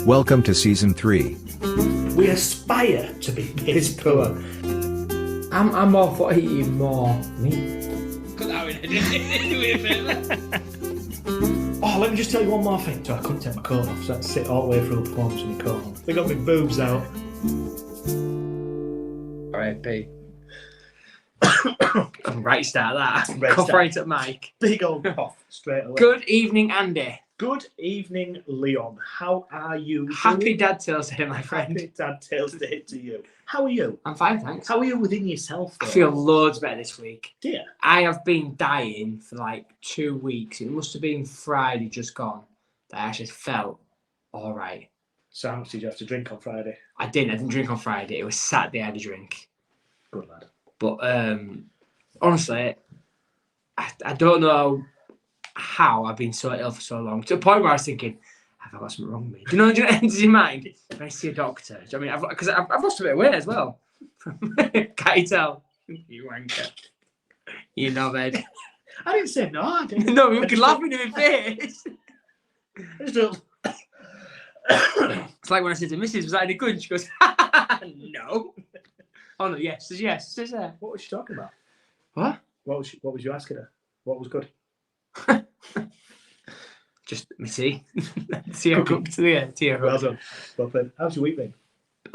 Welcome to Season 3. We aspire to be piss poor. I'm all for eating more meat. Cut that in, do me a favour. Oh, let me just tell you one more thing. So I couldn't take my coat off, so I had to sit all the way through the performance with my coat on. They got my boobs out. R.I.P. Right start that. Right Cough start. right at Mike. Big old cough straight away. Good evening, Andy. Good evening, Leon. How are you? Happy doing? Dad Tales Day, my friend. Happy Dad Tales Day to you. How are you? I'm fine, thanks. How are you within yourself? I Though? feel loads better this week. Dear. I have been dying for like 2 weeks. It must have been Friday just gone that I actually felt all right. So how much did you have to drink on Friday? I didn't drink on Friday. It was Saturday I had a drink. Good lad. But honestly, I don't know how I've been so ill for so long. To the point where I was thinking, have I got something wrong with me? Do you know what enters your mind? When I see a doctor. Do you know what I mean? Because I've lost a bit of weight as well. Can't you tell? You wanker. You knobhead. I didn't say no. I didn't. No, you can laugh in my face. I just don't- It's like when I said to Mrs. was that any good? And she goes, no. Oh no, yes. Says yes. Says What was she talking about? what? What was you asking her? What was good? Just me tea. Tea I cooked to the tea I Well cooked. done. Well played. How's your week been?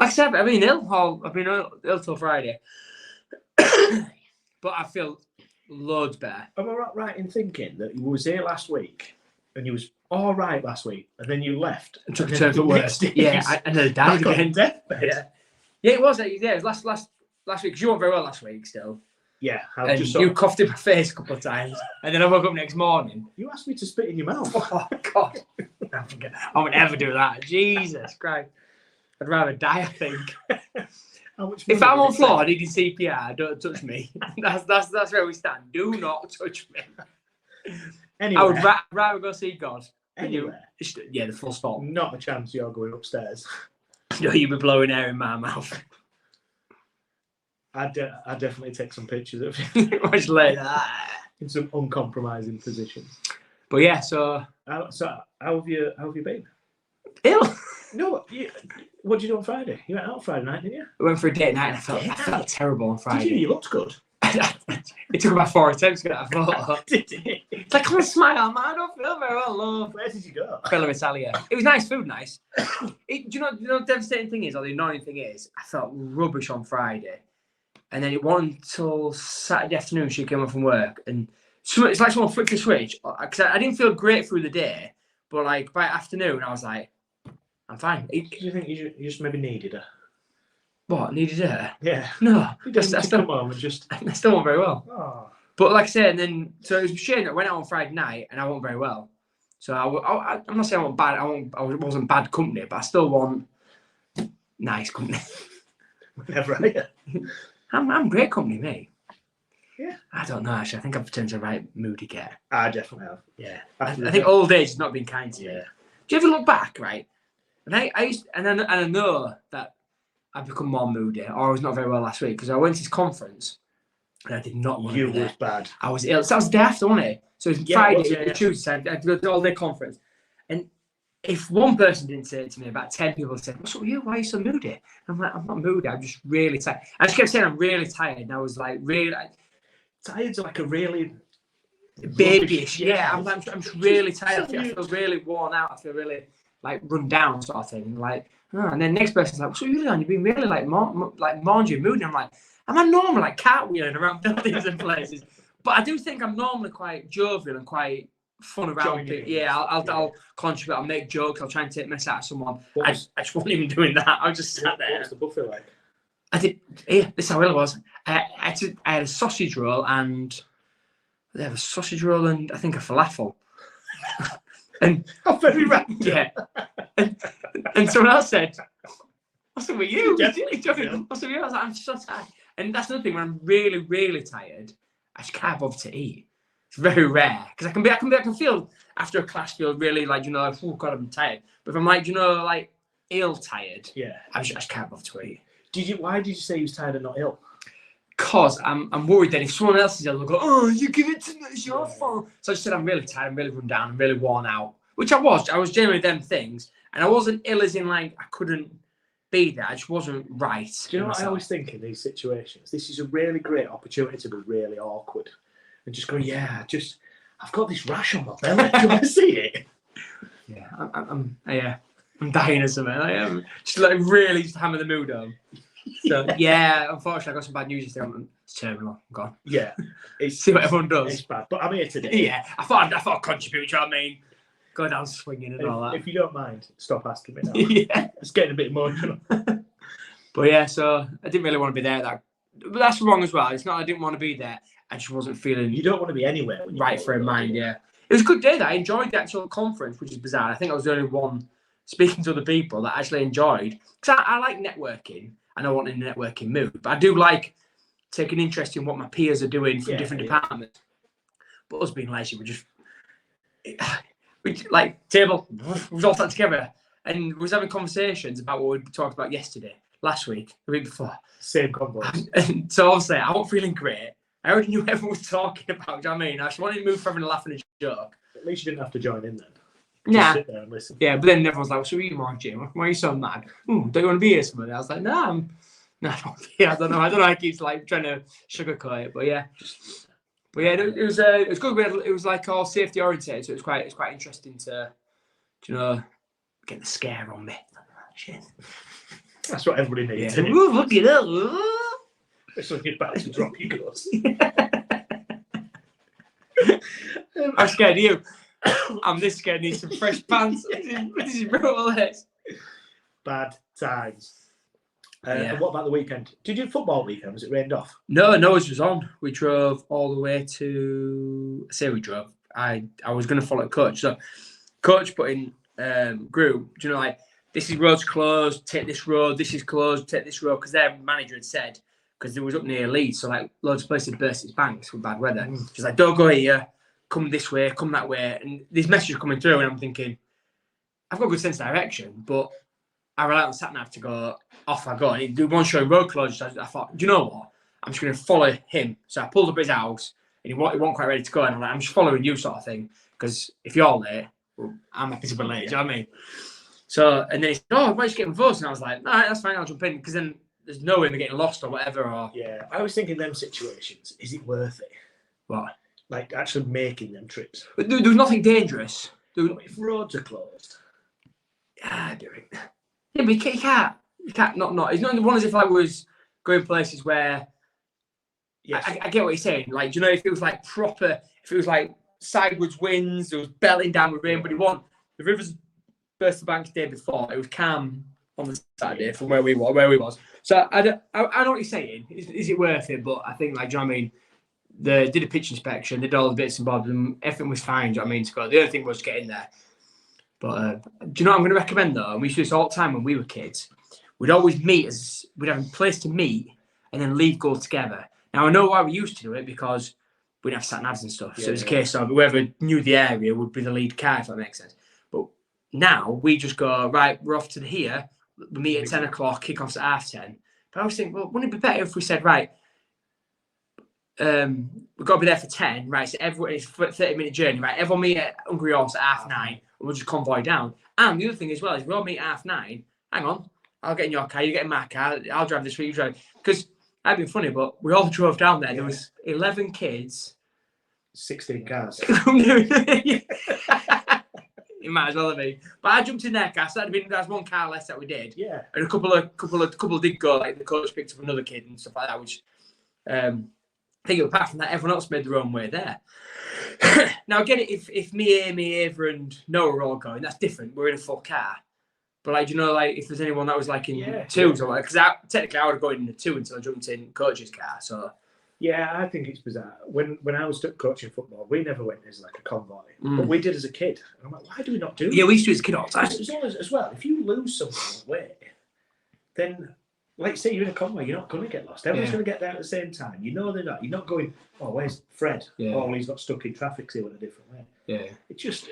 Like I said, I've been ill. I've been ill till Friday. But I feel loads better. Am I right in thinking that you was here last week and you was all right last week and then you left And took a and turn then for the worse. next Yeah, days I nearly died back on again. deathbed? Yeah, it was. Yeah, it was last week because you weren't very well last week still. Yeah, I And just you coughed in my face a couple of times, and then I woke up next morning. you asked me to spit in your mouth. Oh God, I would never do that. Jesus Christ, I'd rather die. I think. How much If money I'm did on it floor take? needing CPR, don't touch me. That's where we stand. Do not touch me. Anyway, I would rather go see God. than you. anyway, Yeah, the full stop. not a chance you're going upstairs. No, you'd be blowing air in my mouth. I'd definitely take some pictures of you Much later. in some uncompromising positions. But yeah, so So how have you been? ill. No, what did you do on Friday? You went out Friday night, didn't you? I went for a date night and I Date felt night? terrible on Did Friday. you? You looked good. It took about 4 attempts to get that photo. Did you? It's like, come on, smile, man. I don't feel very well, love. Where did you go? Bella Italia. It was nice food, nice. Do you know the devastating thing is, or the annoying thing is, I felt rubbish on Friday. And then it wasn't until Saturday afternoon she came home from work. And it's like someone flicked the switch. Because I didn't feel great through the day. But like by afternoon, I was like, I'm fine. Do you think you just maybe needed her? What? Needed her? Yeah. No. You I didn't still, come home and just. I still wasn't very well. Oh. But like I said, and then so it was a shame that I went out on Friday night and I wasn't very well. So I'm not saying I want bad. I wasn't bad company, but I still want nice company. Never had I'm great company, mate. Yeah. I don't know. Actually, I think I've turned to the right moody cat. I definitely have. Yeah. After I the think day. old age has not been kind to me. Yeah. Do you ever look back, right? And I used, and I know that I've become more moody, or I was not very well last week because I went to this conference and I did not want to You be there. was bad. I was ill. So that was the day after, wasn't it? So it was Yeah, it Friday, was, yeah. Tuesday. I had to go to all day conference. And if one person didn't say it to me, about 10 people said, "What's up with you? Why are you so moody?" I'm like, I'm not moody. I'm just really tired. I just kept saying I'm really tired. And I was like, really Tired's like a really babyish. rubbish- Yeah, I'm just really tired. I so feel really worn out. I feel really like run down, sort of thing. Like, and then next person's like, "What's up with you doing? You've been really like mourned your mood." And I'm like, "Am I normal? Like cartwheeling around buildings and places?" But I do think I'm normally quite jovial and quite fun around Joining people. in. Yeah, I'll Yeah. contribute. I'll make jokes. I'll try and take mess out of someone. What I was- just wasn't even doing that. I was just sat What there. was the buffet like? I did. Yeah, this is how ill it was. I had a sausage roll and they have a sausage roll and I think a falafel. And How very random. yeah, and someone else said, "What's up with you? Yeah. What's up with you?" I was like, "I'm so tired." And that's another thing. When I'm really, really tired, I just can't bother to eat. It's very rare because I can feel after a class feel really like like, oh God, I'm tired. But if I'm like like ill tired, Yeah. I just can't bother to eat. Why did you say you was tired and not ill? Because I'm worried that if someone else is ill, they'll go, "Oh, you give it to me, it's your fault." So I just said I'm really tired, I'm really run down, I'm really worn out. Which I was. I was genuinely them things. And I wasn't ill as in like I couldn't be there. I just wasn't right. Do you know in what I myself. always think in these situations? This is a really great opportunity to be really awkward and just go, yeah, I've got this rash on my belly. Do you want to see it? Yeah, I'm dying or something. I am just like really just hammer the mood on. So yeah, unfortunately, I got some bad news yesterday. It's terminal. I'm gone. Yeah, See what everyone does. It's bad, but I'm here today. Yeah, I thought I'd contribute. You know what I mean? Go down swinging and all that. If you don't mind, stop asking me now. Yeah. It's getting a bit emotional. But yeah, so I didn't really want to be there. But that's wrong as well. It's not I didn't want to be there. I just wasn't feeling You don't want to be anywhere. When right for a mind. Yeah, it was a good day. That I enjoyed the actual conference, which is bizarre. I think I was the only one speaking to other people that I actually enjoyed because I like networking and I want in a networking mood. But I do like taking interest in what my peers are doing from different departments. But us being lazy, we like table, we was all sat together and we was having conversations about what we talked about yesterday, last week, the week before. Same convo. And so obviously I wasn't feeling great. I already knew everyone was talking about, do you know what I mean? I just wanted to move for having a laugh and a joke. At least you didn't have to join in then. Nah. Sit there and listen. Yeah, but then everyone's like, so are you more, Jim? Why are you so mad? Don't you want to be here somewhere? I was like, no, I don't know. I don't know. I keep like trying to sugarcoat it, but yeah. But yeah, it was good. It was like all safety oriented, so it's quite interesting to, you know, get the scare on me. Shit. That's what everybody needs. Yeah. Isn't it? Ooh, look it up. Especially when you're about to drop your gloves. I'm scared of you. I'm this scared. Need some fresh pants. This is brutal. Bad times. And what about the weekend? Did you do football weekend? Was it rained off? No, it was on. We drove all the way to. I say we drove. I was going to follow coach. So coach put in group. Do you know, like, this is road's closed. Take this road. This is closed. Take this road, because their manager had said, because it was up near Leeds, so like loads of places burst its banks with bad weather. She's like, don't go here. Come this way. Come that way. And these messages are coming through, and I'm thinking, I've got a good sense of direction, but I rely on sat nav to go, off I go. And he did one showing road closures. I thought, do you know what? I'm just going to follow him. So I pulled up his house and he wasn't quite ready to go. And I'm like, I'm just following you, sort of thing. Because if you're late, well, I'm happy to be late. Do you know what I mean? So, and then he said, oh, why are you getting votes? And I was like, all right, that's fine. I'll jump in. Because then there's no way we're getting lost or whatever. Or Yeah. I was thinking them situations. Is it worth it? what? Like actually making them trips? But there was nothing dangerous. If roads are closed. Yeah, do it. Yeah, but you can't not. It's not the one as if I was going places where. Yes. I get what you're saying. Like, do you know, if it was like proper, if it was like sideways winds, there was belting down with rain, but it wasn't. The rivers burst the bank the day before. It was calm on the Saturday from where we was. So I know what you're saying. Is it worth it? But I think, like, do you know what I mean? They did a pitch inspection, they did all the bits and bobs, and everything was fine. Do you know what I mean? To go. The only thing was get in there. But do you know what I'm going to recommend though? And we used to do this all the time when we were kids. We'd always meet we'd have a place to meet and then leave go together. Now I know why we used to do it, because we'd have sat navs and stuff. So it was a case of whoever knew the area would be the lead car, if that makes sense. But now we just go, right, we're off to here. We meet at 10 o'clock, kick-off's at 10:30. But I was thinking, well, wouldn't it be better if we said, right, we've got to be there for 10, right? So everyone, it's a 30-minute journey, right? Everyone meet at Hungry Horse at 9:30, and we'll just convoy down. And the other thing as well is we all meet at 9:30. Hang on, I'll get in your car, you get in my car, I'll drive this week, you drive. Because that'd been funny, but we all drove down there. There was 11 kids. 16 cars. It might as well have been. But I jumped in their car, so that's one car less that we did. Yeah. And a couple did go, like the coach picked up another kid and stuff like that, which I think apart from that, everyone else made their own way there. Now, again, if me, Amy, Ava, and Noah are all going, that's different. We're in a full car. But, like, you know, like, if there's anyone that was, like, in twos or whatever, because technically I would have gone in the two until I jumped in coach's car, so. Yeah, I think it's bizarre. When I was coaching football, we never went as, like, a convoy. But we did as a kid. And I'm like, why do we not do that? Yeah, we used to do it as a kid all the time. It's always, as well, if you lose someone on the way, then, like, say you're in a convoy, you're not going to get lost. Everyone's going to get there at the same time. You know they're not. You're not going, oh, where's Fred? Yeah. Oh, he's got stuck in traffic, so he went a different way. Yeah. It just,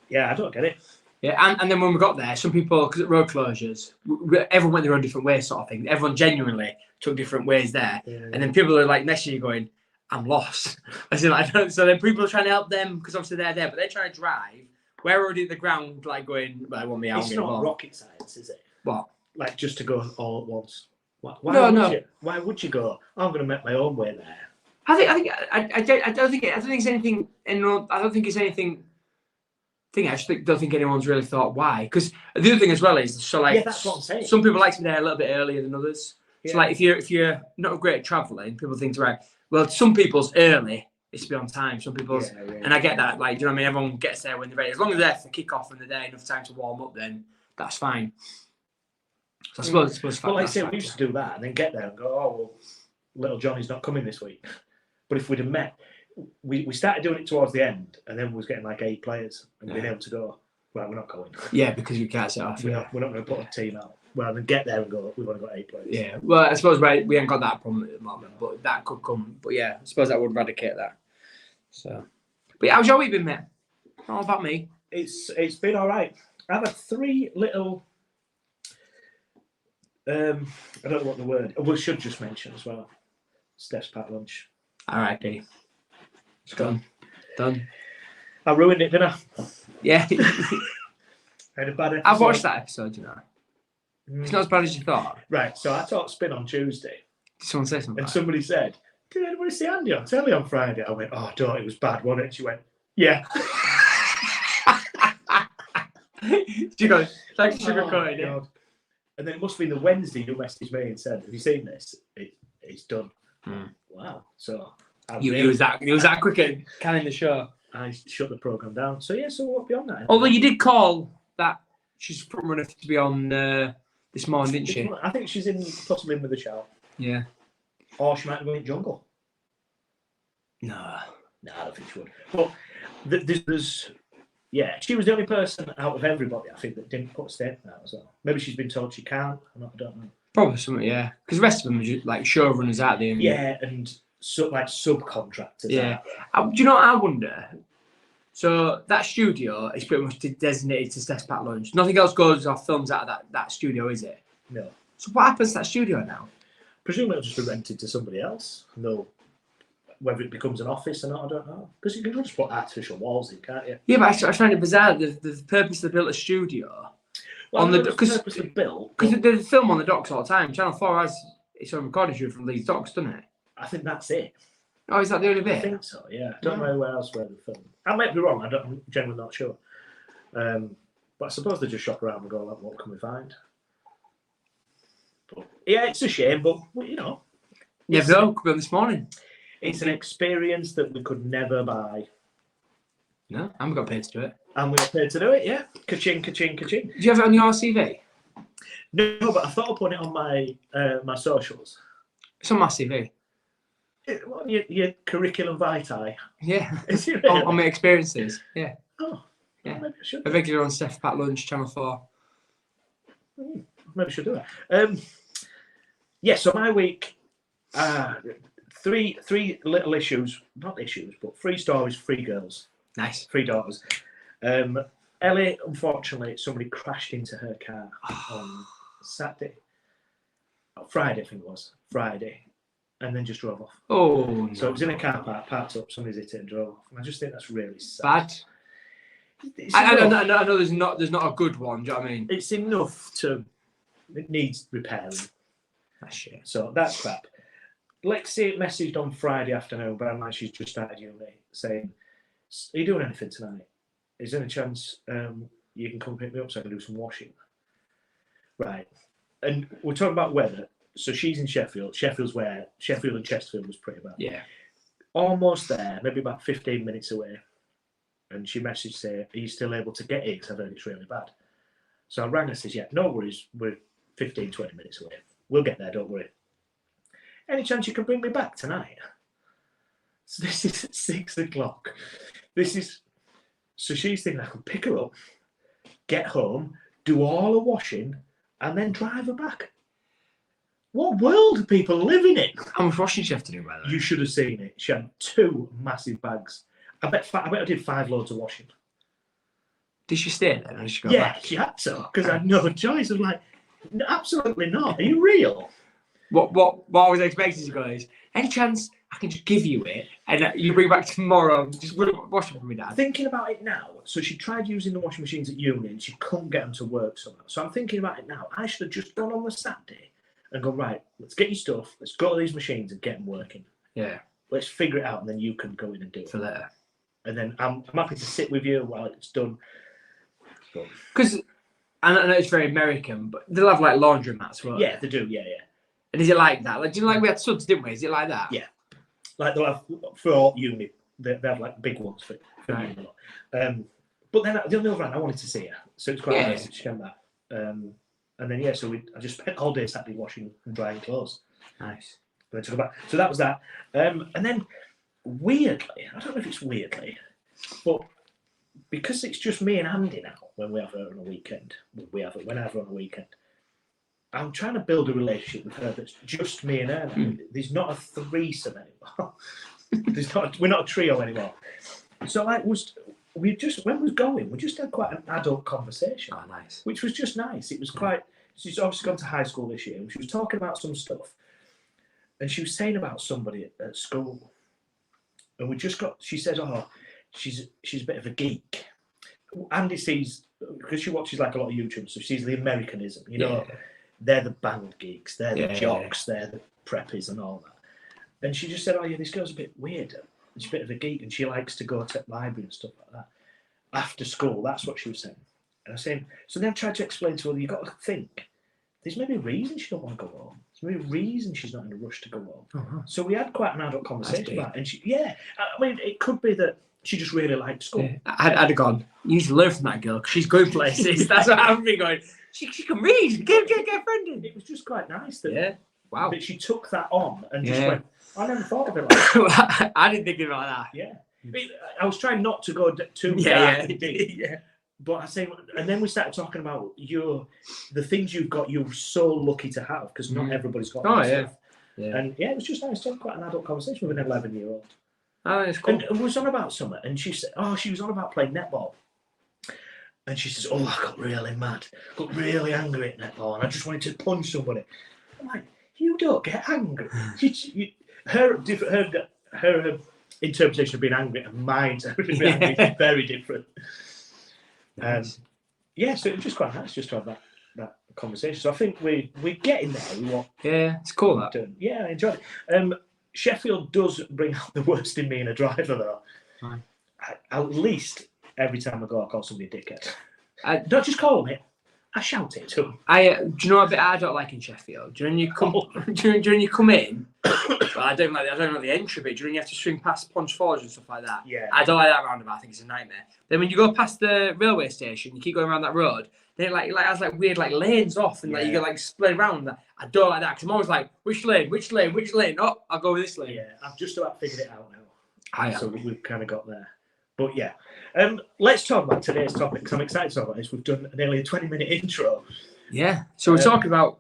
yeah, I don't get it. Yeah, and then when we got there, some people, because at road closures, everyone went their own different way, sort of thing. Everyone genuinely took different ways there. Yeah. And then people are like messaging you going, I'm lost. I said, so then people are trying to help them because obviously they're there, but they're trying to drive we're already at the ground, like going, well, I want me out. It's not rocket science, is it? What? Like just to go all at once. Why No, would no. you? Why would you go? I'm going to make my own way there. I don't think it's anything. I don't think it's anything. I just don't think anyone's really thought why. Because the other thing as well is, so like, Yeah, that's what I'm saying. some people like to be there a little bit earlier than others. Yeah. So like, if you're not great at traveling, people think right. Well, some people's early is to be on time. Some people's, and I get that. Like, do you know what I mean? Everyone gets there when they're ready. As long as they're there for kick off and they're there enough time to warm up, then that's fine. So I suppose. Well, like I say, we used to do that and then get there and go, oh well, little Johnny's not coming this week. But if we'd have met, we started doing it towards the end, and then we was getting like 8 players and being able to go, well, we're not going. Yeah, because we can't set off. We're not going to put a team out. Well, then get there and go, we've only got 8 players. Yeah, well, I suppose we ain't got that problem at the moment, but that could come. But yeah, I suppose that would eradicate that. So, but yeah, how's your week been, mate? All about me. It's been all right. I've had 3 little. I don't know what the word. We should just mention as well. Steph's packed lunch. R.I.P. It's gone. Done. I ruined it, didn't I? Yeah. I had a bad episode. I've watched that episode, you know. It's not as bad as you thought. Right, so I taught spin on Tuesday, Did someone say something? and somebody said, "Did anybody see Andy on telly on Friday?" I went, "Oh, don't. It was bad, wasn't it?" And she went, "Yeah." Did you go, like sugarcoated it? God. And then it must have been the Wednesday you messaged me and said, "Have you seen this? It's done." Wow. So You was that quick at canning the show. I shut the program down. So yeah, so what beyond that? Although you did call that she's front runner to be on this morning, didn't she? I think she's possibly in with a shout. Yeah. Or she might be going jungle. No, I don't think she would. But there's she was the only person out of everybody, I think, that didn't put a statement out as well. Maybe she's been told she can't. I don't know. probably something. Yeah, because the rest of them are just like showrunners out there. Yeah, and like subcontractors. Yeah. Do you know what I wonder? So that studio is pretty much designated to Steph's Pack Lunch. Nothing else goes or films out of that studio, is it? No. So what happens to that studio now? Presumably it'll just be rented to somebody else. No. Whether it becomes an office or not, I don't know. Because you can just put artificial walls in, can't you? Yeah, but I find it bizarre. The purpose they built a studio Well, on the because they film on the docks all the time. Channel 4 has its own recording studio from these docks, doesn't it? I think that's it. Oh, is that the only bit? I think so. Yeah. I don't know where else where they film. I might be wrong. I'm generally not sure. But I suppose they just shop around and go, "What can we find?" But yeah, it's a shame, but you know, Yeah, Bill could be on this morning. it's an experience that we could never buy, No, I haven't got paid to do it. and we got paid to do it. Yeah, ka-ching, ka-ching, ka-ching. Do you have it on your CV? No, but I thought of putting it on my my socials. It's on my CV. What, your curriculum vitae? Yeah. Is it really? on my experiences. Yeah. Oh, Yeah. maybe I should. A regular on Steph's Pack Lunch, Channel 4. Maybe I should do that. Yeah, so my week, three little issues, not issues, but 3 stories, 3 girls, Nice. 3 daughters. Ellie, unfortunately, somebody crashed into her car on Friday, I think it was, and then just drove off. Oh, no. So it was in a car park, parked up, somebody's hit it and drove off. And I just think that's really sad. Bad. It's I enough. know there's not a good one, do you know what I mean? It's enough it needs repairing. That's shit. So that's crap. Lexi messaged on Friday afternoon, but I'm like, she's just started uni, saying, "Are you doing anything tonight? Is there any chance you can come pick me up so I can do some washing?" Right. And we're talking about weather. So she's in Sheffield. Sheffield's where Sheffield and Chesterfield was pretty bad. Yeah. Almost there, maybe about 15 minutes away. And she messaged saying, "Are you still able to get here? Because I've heard it's really bad." So I rang her and says, "Yeah, no worries. We're 15, 20 minutes away. We'll get there, don't worry. Any chance you can bring me back tonight?" So this is at 6 o'clock. So she's thinking I can pick her up, get home, do all the washing, and then drive her back. What world do people living in? How much washing do you have to do, by the way? You should have seen it. She had 2 massive bags. I bet I did 5 loads of washing. Did she stay there? Or did she go Yeah, back? she had to, because I had no choice. I was like, "No, absolutely not. Are you real?" What I was expecting to go is, any chance I can just give you it and you bring it back tomorrow? Just wash it for me, Dad. Thinking about it now, so she tried using the washing machines at uni and she couldn't get them to work somehow. So I'm thinking about it now. I should have just gone on the Saturday and gone, right, let's get your stuff, let's go to these machines and get them working. Yeah. Let's figure it out and then you can go in and do it. For later. And then I'm happy to sit with you while it's done. Because I know it's very American, but they'll have like laundromats, won't Yeah, they do, yeah. And is it like that? Like, do you know, like we had suds, didn't we? Is it like that? Yeah. Like they'll have, for uni, they have like big ones for Right. uni. But then the other hand, I wanted to see her. So it's quite Yeah. nice that she came back. And then, yeah, so I just spent all day Saturday washing and drying clothes. Nice. And then took her back. So that was that. And then, weirdly, I don't know if it's weirdly, but because it's just me and Andy now when we have her on a weekend, whenever on a weekend, I'm trying to build a relationship with her that's just me and her now. There's not a threesome anymore. We're not a trio anymore. So like we just when we was going, we just had quite an adult conversation, Oh, nice. which was just nice. It was quite. She's obviously gone to high school this year, and she was talking about some stuff, and she was saying about somebody at school, and we just got. She said, "Oh, she's a bit of a geek." Andy sees, because she watches like a lot of YouTube, so she sees the Americanism. You know, they're the band geeks, they're the jocks, they're the preppies, and all that. And she just said, "Oh yeah, this girl's a bit weird. She's a bit of a geek, and she likes to go to the library and stuff like that after school." That's what she was saying. And I was saying, so then I tried to explain to her, you got to think, there's maybe a reason she don't want to go home. There's maybe a reason she's not in a rush to go home. Uh-huh. So we had quite an adult conversation about it. And she, I mean, it could be that she just really liked school. Yeah. I'd have gone, you need to learn from that girl because she's going places. That's what I've been going. She can read. Get a friend in. It was just quite nice that, Wow. that she took that on and just went, I never thought of it like that. I didn't think of it like that. Yeah. I was trying not to go too dark and deep. But I say, and then we started talking about the things you've got. You're so lucky to have because not everybody's got. Oh, that yeah. stuff. And it was just nice to have quite an adult conversation with an 11-year-old. Oh, it's cool. And we was on about something, and she said, she was on about playing netball. And she says, I got really mad, got really angry at netball, and I just wanted to punch somebody. I'm like, you don't get angry. Her interpretation of being angry and mine is very different. Nice. So it was just quite nice just to have that conversation. So I think we're getting there. It's cool that. Doing. Yeah, I enjoyed it. Sheffield does bring out the worst in me in a driver, though. Right. At least every time I go, I call somebody a dickhead. Don't just call them it. I shout it to them. Do you know what bit I don't like in Sheffield? Do you know when you come? Do you know when you come in? Well, I don't like the entry bit. Do you know when you have to swing past Ponch Forge and stuff like that? Yeah. I don't like that roundabout. I think it's a nightmare. Then when you go past the railway station, you keep going around that road. Then it has weird lanes off, and you get split around. I don't like that because I'm always like, which lane? Oh, I'll go with this lane. Yeah, I've just about figured it out now. So we've kind of got there. But yeah, let's talk about today's topic because I'm excited to talk about this. We've done nearly a 20-minute intro. Yeah. So we're talking about.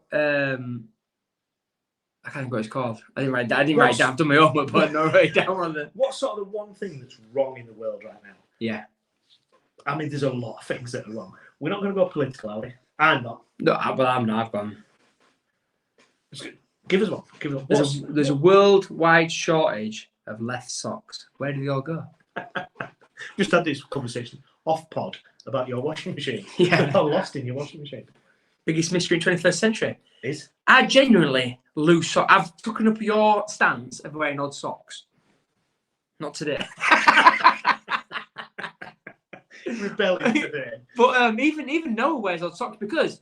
I can't think what it's called. I didn't write it down. I've done my homework, but no, write it down on the. What's sort of the one thing that's wrong in the world right now? Yeah. I mean, there's a lot of things that are wrong. We're not going to go political, are we? I'm not. No, but I'm not. I've gone. Give us one. There's a worldwide shortage of left socks. Where do they all go? Just had this conversation off pod about your washing machine. Yeah. You're lost in your washing machine. Biggest mystery in 21st century. Is? I genuinely lose socks. I've taken up your stance of wearing odd socks. Not today. Rebellion today. But even Noah wears odd socks because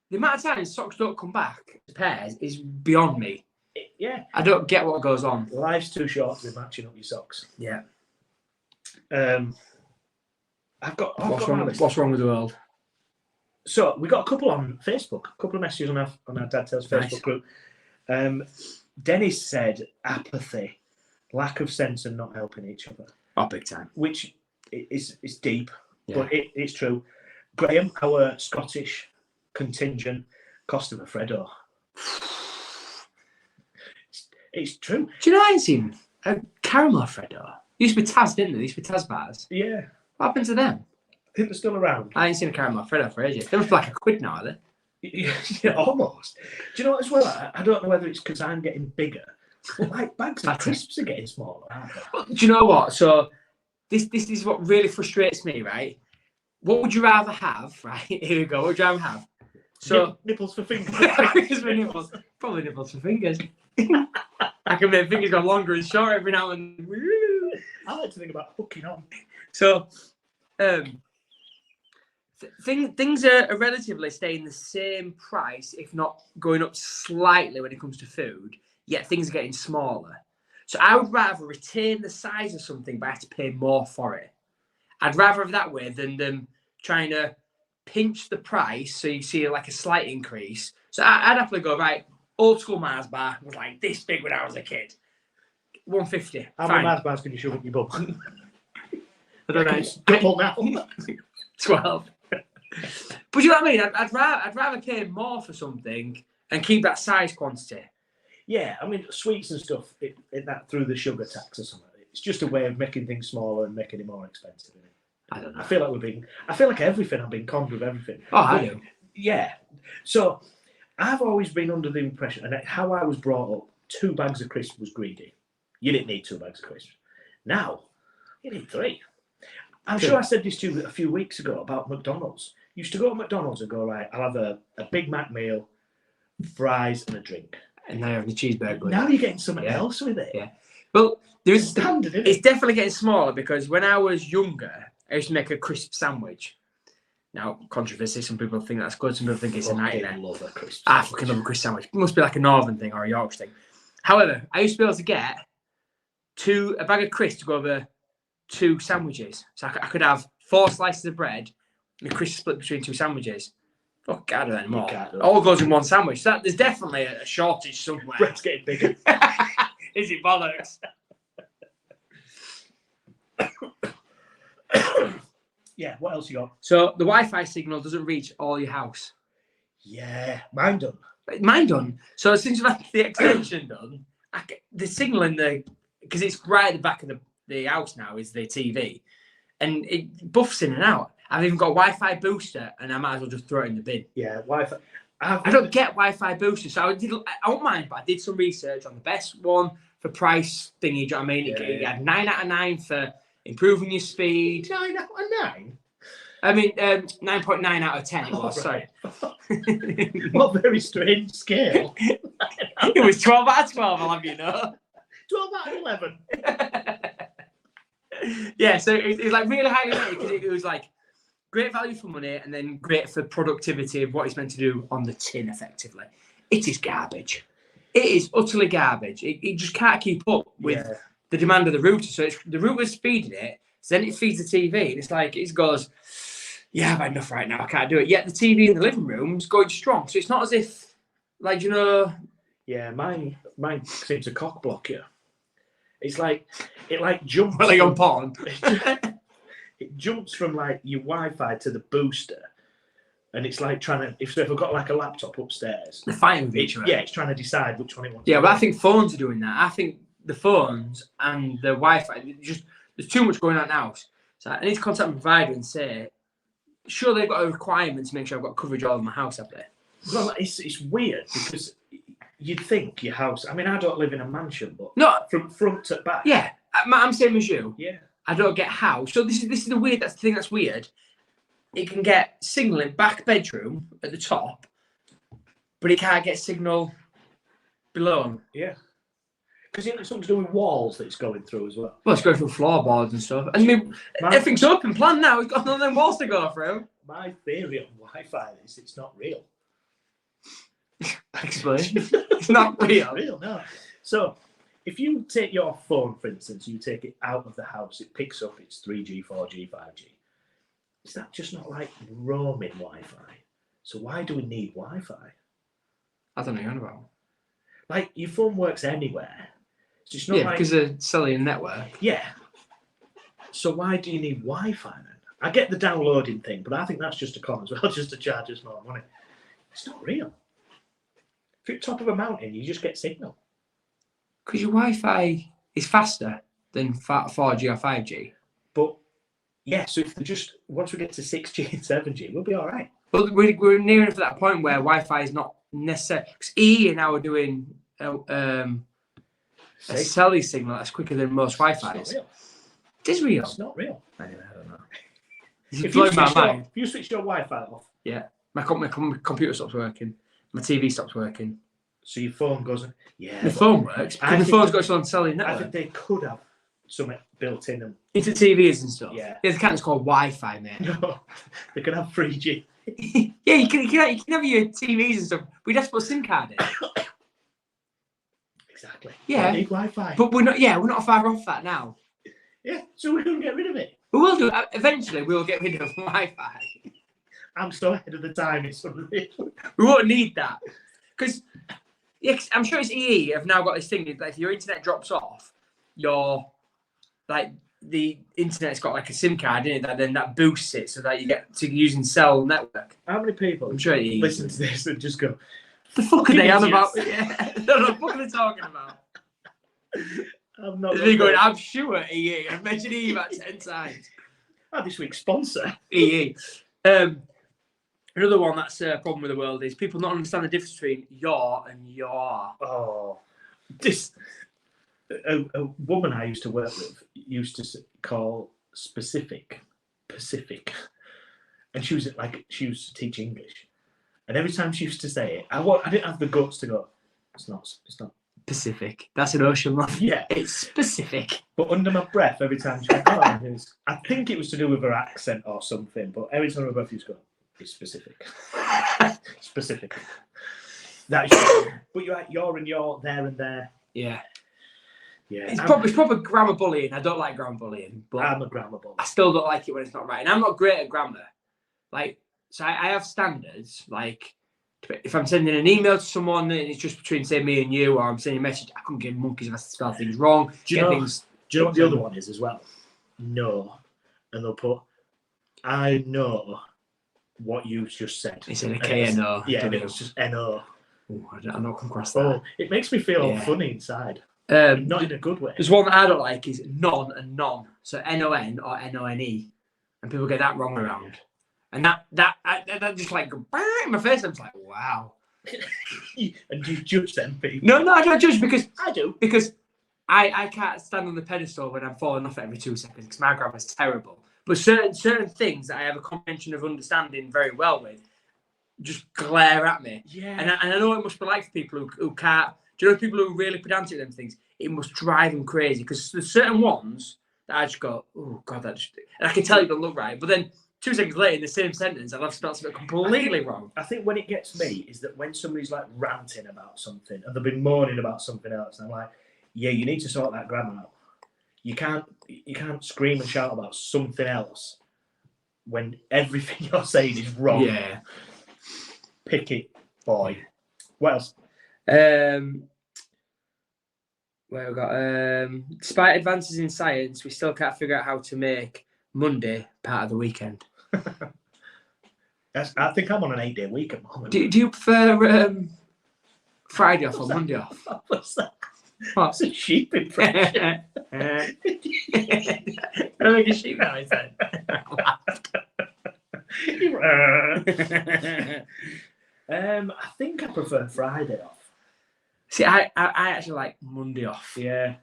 the amount of times socks don't come back to pairs is beyond me. Yeah. I don't get what goes on. Life's too short to be matching up your socks. Yeah. What's wrong with the world? So we got a couple on Facebook, a couple of messages on our Dad Tales Facebook group. Dennis said apathy, lack of sense and not helping each other. Oh, big time. Which is deep, but it's true. Graham, our Scottish contingent, Costa Fredo. It's true. Do you know I ain't seen a caramel Freddo? Used to be Taz, didn't they? Used to be Taz bars. Yeah. What happened to them? I think they're still around. I ain't seen a caramel Freddo for ages. They must be like £1 now, are they? Yeah, almost. Do you know what, as well? I don't know whether it's because I'm getting bigger, but like bags of That's it. crisps are getting smaller, aren't they? Well, do you know what? So this is what really frustrates me, right? What would you rather have? Right, here we go. What would you rather have? So Nipples for fingers. Because my nipples, probably nipples for fingers. I can make fingers go longer and shorter every now and then. I like to think about hooking on. So, things are relatively staying the same price, if not going up slightly when it comes to food, yet things are getting smaller. So I would rather retain the size of something but I have to pay more for it. I'd rather have that way than them trying to pinch the price so you see like a slight increase. So I'd happily go, right, old school Mars bar was like this big when I was a kid. 150. How many Mars bars can you shove up your bum? I don't know. It's double now. 12. But you know what I mean? I'd rather pay more for something and keep that size quantity. Yeah, I mean, sweets and stuff, that through the sugar tax or something. It's just a way of making things smaller and making it more expensive. Isn't it? I don't know. I feel like everything, I've been conned with everything. Oh, I do. Yeah. So I've always been under the impression, and how I was brought up, 2 bags of crisps was greedy. You didn't need 2 bags of crisps. Now, you need 3. I'm sure I said this to you a few weeks ago about McDonald's. You used to go to McDonald's and go, right, I'll have a Big Mac meal, fries, and a drink. And now you're having a cheeseburger. Now you're getting something else with it. Yeah. Well, there's Standard, isn't it? it's definitely getting smaller because when I was younger, I used to make a crisp sandwich. Now, controversy, some people think that's good, some people think it's a nightmare. I love a crisp I fucking love a crisp sandwich. It must be like a northern thing or a Yorkshire thing. However, I used to be able to get a bag of crisps to go over 2 sandwiches. So I could have 4 slices of bread and a crisp split between 2 sandwiches. Fuck, can't do that anymore. All goes in one sandwich. So there's definitely a shortage somewhere. Bread's getting bigger. Is it bollocks? Yeah, what else you got? So the Wi-Fi signal doesn't reach all your house. Yeah, mine done. Mine done. So since you've had the extension done, the signal in the, because it's right at the back of the house now is the TV, and it buffs in and out. I've even got a Wi-Fi booster, and I might as well just throw it in the bin. Yeah, Wi-Fi. I don't get Wi-Fi boosters, so I don't mind, but I did some research on the best one for price thingy. Do you know what I mean? It had 9 out of 9 for improving your speed. 9 out of 9? I mean, 9.9 out of 10 it was, right. sorry. What a very strange scale. It was 12 out of 12, I'll have you know. 12 out of 11. Yeah, so it was like really highly rated because it was like great value for money and then great for productivity of what it's meant to do on the tin, effectively. It is garbage. It is utterly garbage. It just can't keep up with the demand of the router. So the router's feeding it, so then it feeds the TV, and it's like, it goes, yeah, I've had enough right now, I can't do it. Yet the TV in the living room's going strong. So it's not as if, like, you know... Yeah, mine seems to cock block you. It's like, it like jumps... Well, like on porn. It jumps from like your Wi-Fi to the booster, and it's like trying to. If I've got like a laptop upstairs, they're fighting with each other. Yeah, it's trying to decide which one it wants. Yeah, but I think phones are doing that. I think the phones and the Wi-Fi, there's too much going on now. So I need to contact my provider and say, sure, they've got a requirement to make sure I've got coverage all of my house up there. Well, it's weird because you'd think your house. I mean, I don't live in a mansion, but no, from front to back. Yeah, I'm same as you. Yeah. I don't get how. So this is the weird. That's the thing that's weird. It can get signal in back bedroom at the top, but it can't get signal below. Yeah. Because it's something to do with walls that it's going through as well. Well, it's going through floorboards and stuff. I mean, everything's open plan now. It's got none of them walls to go through. My theory on Wi-Fi is it's not real. Explain. It's not real. It's real, no. So, if you take your phone, for instance, you take it out of the house, it picks up its 3G, 4G, 5G. Is that just not like roaming Wi-Fi? So why do we need Wi-Fi? I don't know what you're on about. Like, your phone works anywhere. So it's not like... because of cellular network. Yeah. So why do you need Wi-Fi then? I get the downloading thing, but I think that's just a con as well, just to charge us more money. It's not real. If you're at the top of a mountain, you just get signal. Because your Wi-Fi is faster than 4G or 5G. But, yeah, so if they just... Once we get to 6G and 7G, we'll be all right. But we're nearing to that point where Wi-Fi is not necessary. Because EE now are doing a cellular signal that's quicker than most Wi-Fi. It's not real. It is real. It's not real. Anyway, I don't know. If It's you, blowing my switch your, mind. if you switch your Wi-Fi off, My computer stops working. My TV stops working. so your phone goes, yeah. The phone works. I Because the think- phone's got its own cellular I network. think they could have something built in them. Into TVs and stuff. Yeah. The can't just call Wi-Fi, mate. No, they could have 3G. Yeah, you can have your TVs and stuff. We'd have to put a SIM card in. Exactly. Yeah. They need Wi-Fi. But we're not far off that now. Yeah, so we're going to get rid of it. We will do. Eventually, we'll get rid of Wi-Fi. I'm so ahead of the time, it's unreal. We won't need that. Because I'm sure it's EE have now got this thing that if your internet drops off, the internet's got like a SIM card in it that boosts it so that you get to using cell network. How many people I'm sure EE listen to this and just go, the fuck are they on Idiots. about? Yeah. No, what the fuck are they talking about? I'm not. They're going, I'm sure EE. I've mentioned EE about 10 times. This week's sponsor. EE. Another one that's a problem with the world is people not understand the difference between your and your. Oh, this a woman I used to work with used to call Pacific, and she used to teach English, and every time she used to say it, I didn't have the guts to go. It's not. Pacific. That's an ocean love. Yeah, It's specific. but under my breath, every time she went, oh, I think it was to do with her accent or something. But every time her breath, used to go, it's specific. Specific. That's but you're right, you're and you're, there and there. Yeah. Yeah. It's proper grammar bullying. I don't like grammar bullying, but I'm a grammar bully. I still don't like it when it's not right. And I'm not great at grammar. So I have standards. Like, if I'm sending an email to someone and it's just between, say, me and you, or I'm sending a message, I couldn't give monkeys if I spell things wrong. Do you know what the other one is as well? No. And they'll put, I know what you just said. It's in a K-N-O. Yeah, and it was just N-O. Ooh, I don't come across that. Oh, it makes me feel all Yeah. funny inside. Not in a good way. There's one that I don't like is non and non. So N-O-N or N-O-N-E. And people get that wrong around. And that just like go in my face. I'm just like, wow. And you judge them people. No, I don't judge because I do. Because I can't stand on the pedestal when I'm falling off every 2 seconds because my grammar's terrible. But certain things that I have a comprehension of understanding very well with just glare at me. Yeah. And I know it must be like for people who can't. Do you know people who are really pedantic with them things? It must drive them crazy because there's certain ones that I just go, oh God, and I can tell you don't look right. But then 2 seconds later in the same sentence, I'll have spelled something completely wrong. I think when it gets me is that when somebody's like ranting about something and they've been moaning about something else, and I'm like, yeah, you need to sort that grammar out. You can't scream and shout about something else when everything you're saying is wrong. Yeah. Pick it, boy. What else? Where we got despite advances in science, we still can't figure out how to make Monday part of the weekend. I think I'm on an 8-day week at the moment. Do you prefer Friday off or Monday off? What's that? What? It's a sheep impression. I don't make a sheep noise then. I think I prefer Friday off. See, I actually like Monday off. Yeah.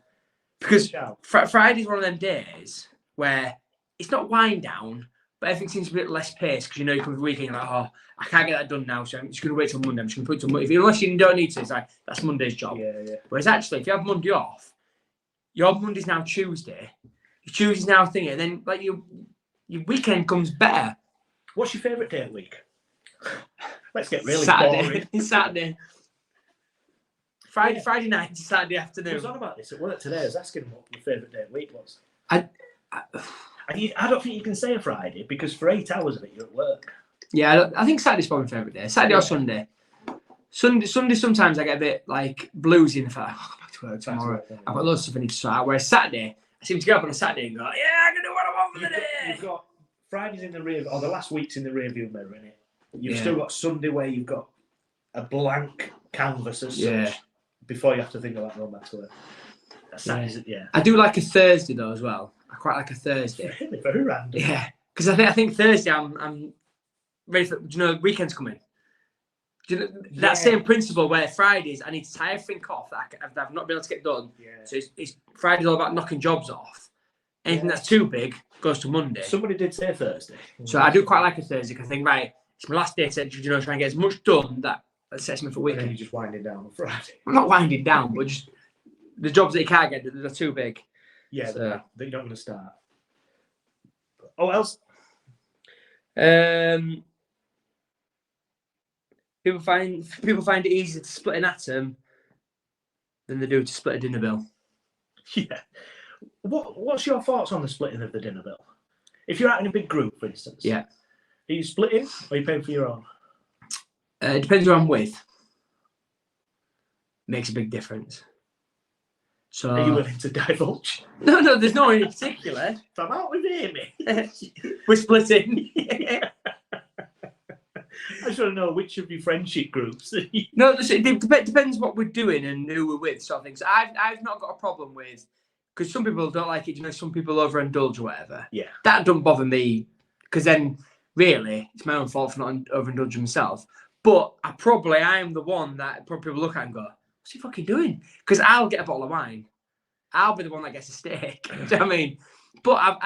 Because Shout. Friday's one of them days where it's not wind down, but everything seems a bit less paced because you come the weekend, you're like, oh, I can't get that done now, so I'm just going to wait till Monday. I'm just going to put it till Monday. Unless you don't need to, it's like, that's Monday's job. Yeah. Whereas actually, if you have Monday off, your Monday's now Tuesday, your Tuesday's now thingy, and then like your weekend comes better. What's your favourite day of the week? Let's get really Saturday. boring. It's Saturday. Friday night to Saturday I afternoon. was on about this at work today. I was asking him what your favourite day of the week was. I don't think you can say a Friday because for 8 hours of it you're at work. Yeah, I think Saturday's probably my favourite day. Saturday or Sunday. Sunday sometimes I get a bit like bluesy and I feel like, oh, I'm back to work tomorrow. I've got loads of stuff I need to sort out. Whereas Saturday, I seem to get up on a Saturday and go, yeah, I can do what I want for the day. You've got Fridays in the rear, or the last week's in the rear view mirror, innit? You've Yeah. still got Sunday where you've got a blank canvas as Yeah. such before you have to think about going back to work. Saturday's, yeah. I do like a Thursday though as well. I quite like a Thursday. Really, very random. Yeah, because I think Thursday I'm ready for, do you know, weekends coming? Do you know, Yeah. that same principle where Fridays I need to tie everything off that I've not been able to get done. Yeah. So it's Friday's all about knocking jobs off. Anything Yeah. that's too big goes to Monday. Somebody did say Thursday. So I do quite like a Thursday because I think, right, it's my last day to, you know, try and get as much done that sets me for And then weekend. you're just winding down on Friday. I'm not winding down, but just the jobs that you can't get, they're too big. Yeah, So- that you're not going to start. Oh, what else? People find it easier to split an atom than they do to split a dinner bill. Yeah. What's your thoughts on the splitting of the dinner bill? If you're out in a big group, for instance. Yeah. Are you splitting or are you paying for your own? It depends who I'm with. Makes a big difference. So Are you willing to divulge? no, there's no one in particular. If I'm out with Amy. We're splitting. I just want to know which of your friendship groups. No, it depends what we're doing and who we're with, sort of things. I've not got a problem with, because some people don't like it. You know, some people overindulge or whatever. Yeah. That don't bother me, because then really it's my own fault for not overindulging myself. But I am the one that probably people look at and go, "What's he fucking doing?" Because I'll get a bottle of wine. I'll be the one that gets a steak. Do you know what I mean? But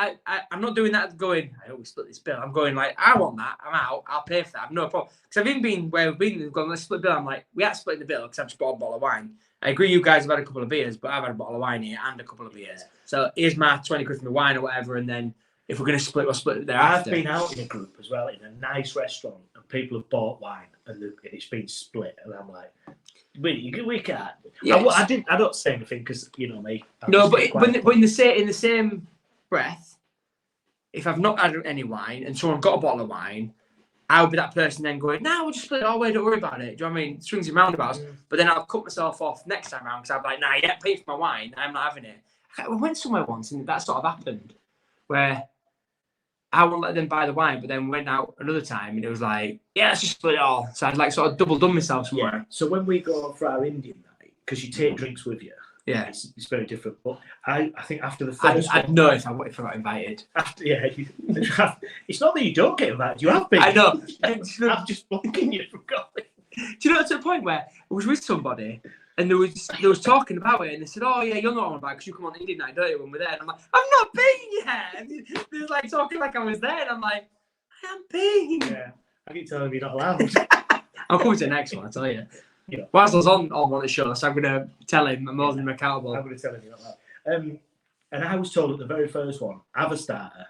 I'm not doing that going, I always split this bill. I'm going like, I want that. I'm out. I'll pay for that. I've no problem. Because I've even been where we've been, gone, let's split the bill. I'm like, we have to split the bill because I've just bought a bottle of wine. I agree you guys have had a couple of beers, but I've had a bottle of wine here and a couple of beers. So here's my 20 quid for my wine or whatever. And then if we're going to split, we'll split it thereafter. I've been out in a group as well in a nice restaurant and people have bought wine and it's been split. And I'm like, we can't. Yes. I don't say anything because, you know me. No, but in the same breath, if I've not had any wine and someone got a bottle of wine, I'll be that person then going, "Nah, we'll just split it all away, don't worry about it." Do you know what I mean? Swings and roundabouts. But then I'll cut myself off next time round because I'm like, "Nah, yeah, pay for my wine. I'm not having it." I went somewhere once and that sort of happened where I won't let them buy the wine, but then went out another time and it was like, "Yeah, let's just split it all." So I'd like sort of double done myself somewhere. Yeah. So when we go for our Indian night, because you take drinks with you, Yeah. it's very different. But I think after the first I'd know if I got invited. after it's not that you don't get invited. You have been. I know. I'm just blocking you from going. Do you know, to the point where I was with somebody and they was talking about it and they said, "Oh yeah, you're not on about because you come on Indian night, don't you, when we're there?" And I'm like, "I've not been yet." And they was like talking like I was there and I'm like, "I am been." Yeah, I keep telling them you're not allowed. I'm coming to the next one, I tell you. Yeah. Whilst I was on one of the shows, so I'm going to tell him I'm holding him accountable. I'm going to tell him you're not allowed. And I was told at the very first one, have a starter.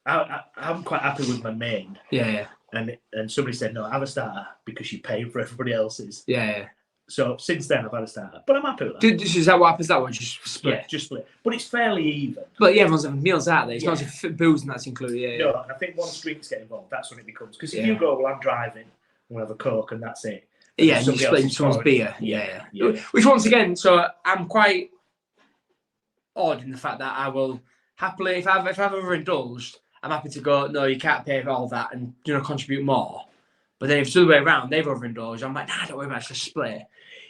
I'm quite happy with my main. Yeah. And somebody said, no, have a starter because you pay for everybody else's. Yeah. So since then, I've had a starter. But I'm happy with that. Is that what happens? That one just split? Yeah, just split. But it's fairly even. But yeah, everyone's having meals out there. It's not as if booze and that's included. Yeah. No, and I think once drinks get involved, that's when it becomes. Because if Yeah. you go, well, I'm driving, we'll have a Coke and that's it. Yeah, and Somebody you're else splitting is someone's pouring. beer. Yeah. Which once again, so I'm quite odd in the fact that I will happily, if I've overindulged, I'm happy to go, "No, you can't pay for all that and, you know, contribute more." But then if it's the other way around, they've overindulged, I'm like, "Nah, don't worry about it, just split."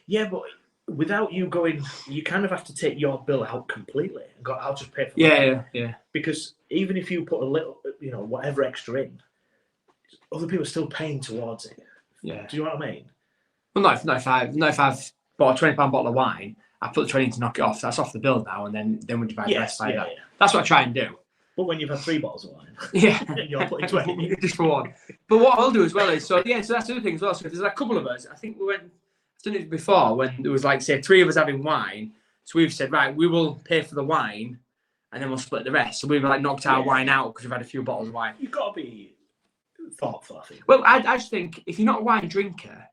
Yeah, but without you going, you kind of have to take your bill out completely and go, I'll just pay for that. Yeah. Because even if you put a little, you know, whatever extra in, other people are still paying towards it. Yeah. Do you know what I mean? Well, not if I've bought a £20 bottle of wine, I put the 20 in to knock it off. That's off the bill now, and then we divide the rest by that. Yeah. That's what I try and do. But when you've had 3 bottles of wine, Yeah. and you're putting 20 in. just for one. But what I'll do as well is, so that's the other thing as well. So if there's a couple of us, I think I've done it before when there was like, say, 3 of us having wine. So we've said, right, we will pay for the wine and then we'll split the rest. So we've like knocked our wine out because we've had a few bottles of wine. You've got to be thoughtful, I think. Well, I just think if you're not a wine drinker,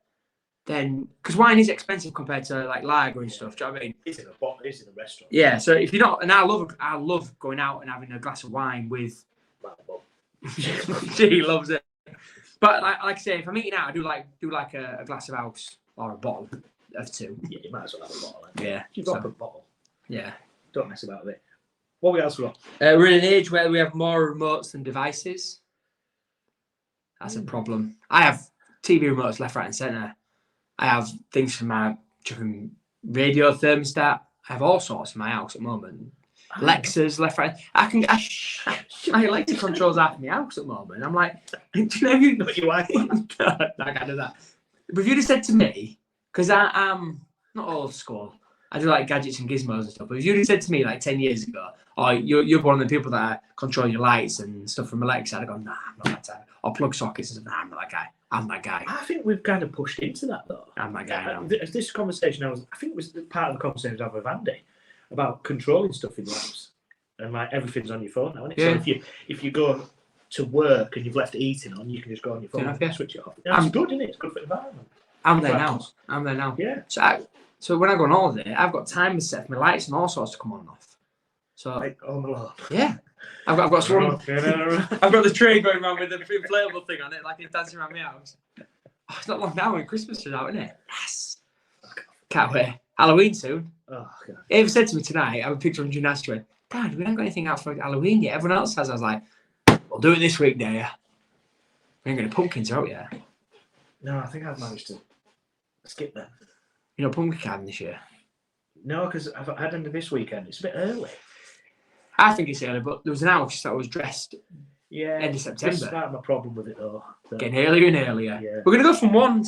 then because wine is expensive compared to like lager and stuff. Do you know what I mean? It's in a bottle, it's in a restaurant. Yeah. So if you're not, and I love going out and having a glass of wine with. She loves it. But like I say, if I'm eating out, I do like a glass of house or a bottle of 2. Yeah, you might as well have a bottle. Then. Yeah. You've got a bottle. Yeah. Don't mess about with it. What else we got? We're in an age where we have more remotes than devices. That's a problem. I have TV remotes left, right, and centre. I have things for my radio thermostat. I have all sorts in my house at the moment. Lexus, left, right. My Alexa controls half of my house at the moment. I'm like, do you know you? Not your wife. I can't do that. But if you'd have said to me, because I'm not old school, I do like gadgets and gizmos and stuff. But if you'd have said to me like 10 years ago, "Oh, you're one of the people that control your lights and stuff from Alexa," I'd have gone, "Nah, I'm not that type." Or plug sockets and stuff. Nah, I'm not that guy. I'm that guy. I think we've kind of pushed into that though. I'm that guy now. This conversation, I think it was part of the conversation I had with Andy about controlling stuff in the house, and like everything's on your phone now. Isn't it? Yeah. So if you go to work and you've left the heating on, you can just go on your phone and switch it off. That's good, isn't it? It's good for the environment. I'm there now. Yeah. So when I go on holiday, I've got timers set for my lights and all sorts to come on and off. So Like, oh my lord. yeah, I've got some. I've got the train going around with the inflatable thing on it, like it's dancing around my house. Oh, it's not long now when Christmas is out, isn't it? Yes. Can't wait. Halloween soon. Oh god. Ava said to me tonight, I have a picture of gymnastics. Went, "Dad, we haven't got anything out for Halloween yet. Everyone else has." I was like, "We'll do it this week, dear. We ain't got any pumpkins out yet." No, I think I've managed to skip them. You know, pumpkin carving this year. No, because I've had them this weekend. It's a bit early. I think it's early, but there was an house that was dressed Yeah. end of September. This is part of my problem with it though. Getting earlier and earlier. Yeah. We're gonna go from one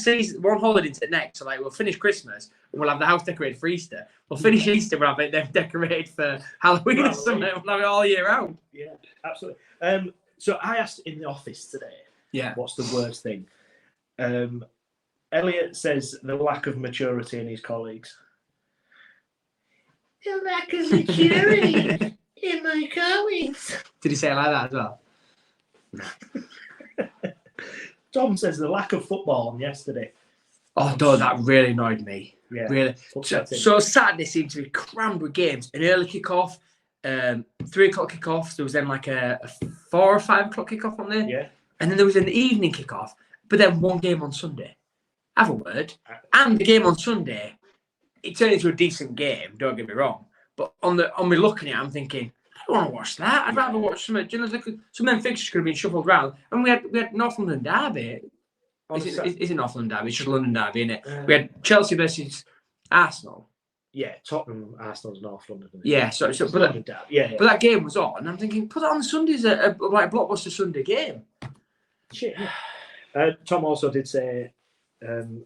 holiday to the next. So like we'll finish Christmas and we'll have the house decorated for Easter. We'll finish Easter, we'll have it then decorated for Halloween or something. We'll have it all year round. Yeah, absolutely. So I asked in the office today, Yeah. what's the worst thing? Elliot says the lack of maturity in his colleagues. The lack of maturity in my colleagues. Did he say it like that as well? Tom says the lack of football on yesterday. Oh no, that really annoyed me. Yeah. Really. Upsetting. So Saturday seemed to be crammed with games. An early kick-off, 3 o'clock kick-off. There was then like a 4 or 5 o'clock kick-off on there. Yeah. And then there was an evening kick-off, but then one game on Sunday. Have a word. And the game on Sunday, it turned into a decent game, don't get me wrong. But on me looking at it, I'm thinking, I don't want to watch that. I'd rather watch some of them fixtures could have been shuffled around. And we had Northumberland Derby. Is it Northumberland Derby? It's just London Derby, isn't it? We had Chelsea versus Arsenal. Yeah, Tottenham, Arsenal's North London. Yeah, but that game was on, and I'm thinking, put it on Sunday as a blockbuster Sunday game. Shit. Yeah. Tom also did say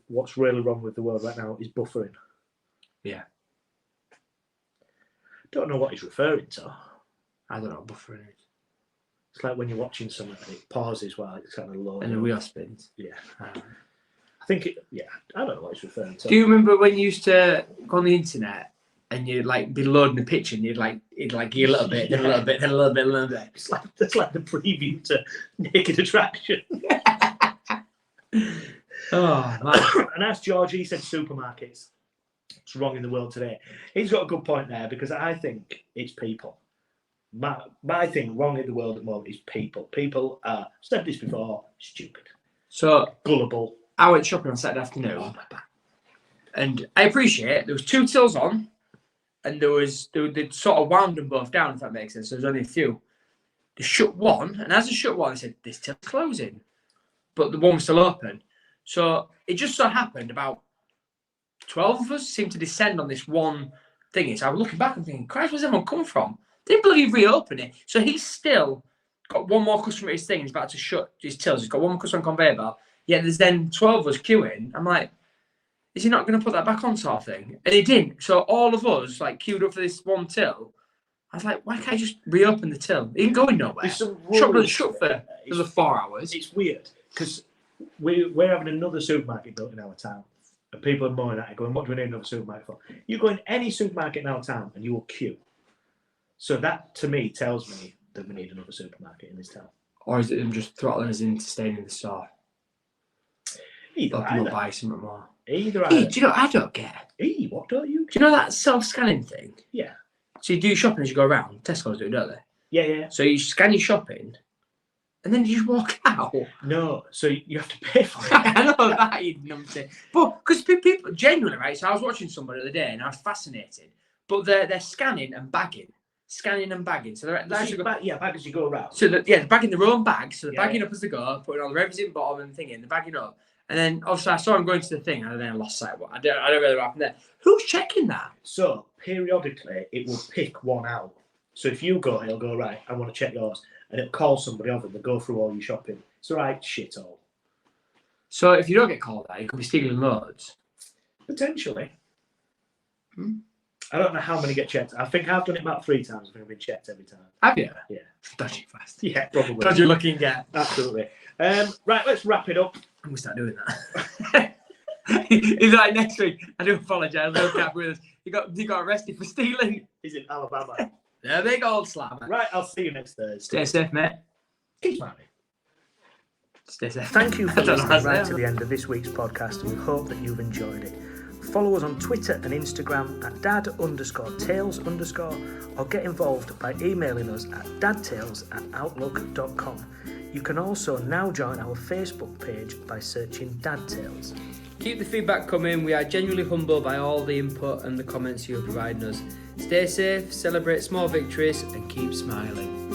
what's really wrong with the world right now is buffering. Yeah. Don't know what he's referring to. I don't know what buffering is. It's like when you're watching something and it pauses while it's kind of low. And the wheel spins. Yeah. I think I don't know what he's referring to. Do you remember when you used to go on the internet and you'd like be loading the picture and it'd like give a little bit, then a little bit, then a little bit, a little bit. It's like the preview to Naked Attraction. Oh man. And as George, he said supermarkets. What's wrong in the world today? He's got a good point there because I think it's people. My thing wrong in the world at the moment is people. People are, I've said this before, stupid. So gullible. I went shopping on Saturday afternoon, and I appreciate there was 2 tills on, and they sort of wound them both down, if that makes sense. So there's only a few. They shut one, and as they shut one, they said this till's closing, but the one was still open. So it just so happened about 12 of us seemed to descend on this one thingy. So I was looking back and thinking, Christ, where's everyone come from? They didn't believe reopen it. So he's still got one more customer at his thing. He's about to shut his tills. He's got one more customer on conveyor belt. Yet there's then 12 of us queuing. I'm like, is he not going to put that back on sort of thing? And he didn't. So all of us like queued up for this one till. I was like, why can't I just reopen the till? He ain't going nowhere. Shop was shut for another 4 hours. It's weird because we're having another supermarket built in our town. And people are moaning at it going, what do we need another supermarket for? You go in any supermarket in our town and you will queue. So that, to me, tells me that we need another supermarket in this town. Or is it them just throttling us into staying in the store? Either People buy something more. Either Hey, do you know what I don't get? Hey, what don't you? Do you know that self-scanning thing? Yeah. So you do shopping as you go around. Tesco's do, don't they? Yeah. So you scan your shopping, and then you just walk out. No, so you have to pay for it. I know that, you numpty. But because people genuinely, right? So I was watching somebody the other day, and I was fascinated. But they're scanning and bagging. Scanning and bagging. So they're actually bag as you go around. So they're bagging their own bags. So they're bagging up as they go, putting all the revs in bottom and thing in. They're bagging up. And then obviously I saw him going to the thing, and then I lost sight of what. I don't know what happened there. Who's checking that? So periodically it will pick one out. So if you go, he'll go, right, I want to check yours. And it'll call somebody over and they'll go through all your shopping. It's a right shithole. So if you don't get called out, you could be stealing loads. Potentially. I don't know how many get checked. I think I've done it about 3 times. I think I've been checked every time. Have you? Yeah. Dodgy fast. Yeah, probably. Dodgy looking guy. Absolutely. Right, let's wrap it up. I'm going to start doing that. He's like, next week, I do apologise, no cap with us. You got arrested for stealing. He's in Alabama. Yeah, big old slammer. Right, I'll see you next Thursday. Stay safe, mate. Keep smiling. Stay safe. Thank you for I don't know listening how to right say to it. the end of this week's podcast, and we hope that you've enjoyed it. Follow us on Twitter and Instagram at dad_tales_, or get involved by emailing us at dadtales@outlook.com. You can also now join our Facebook page by searching Dad Tales. Keep the feedback coming. We are genuinely humbled by all the input and the comments you are providing us. Stay safe, celebrate small victories, and keep smiling.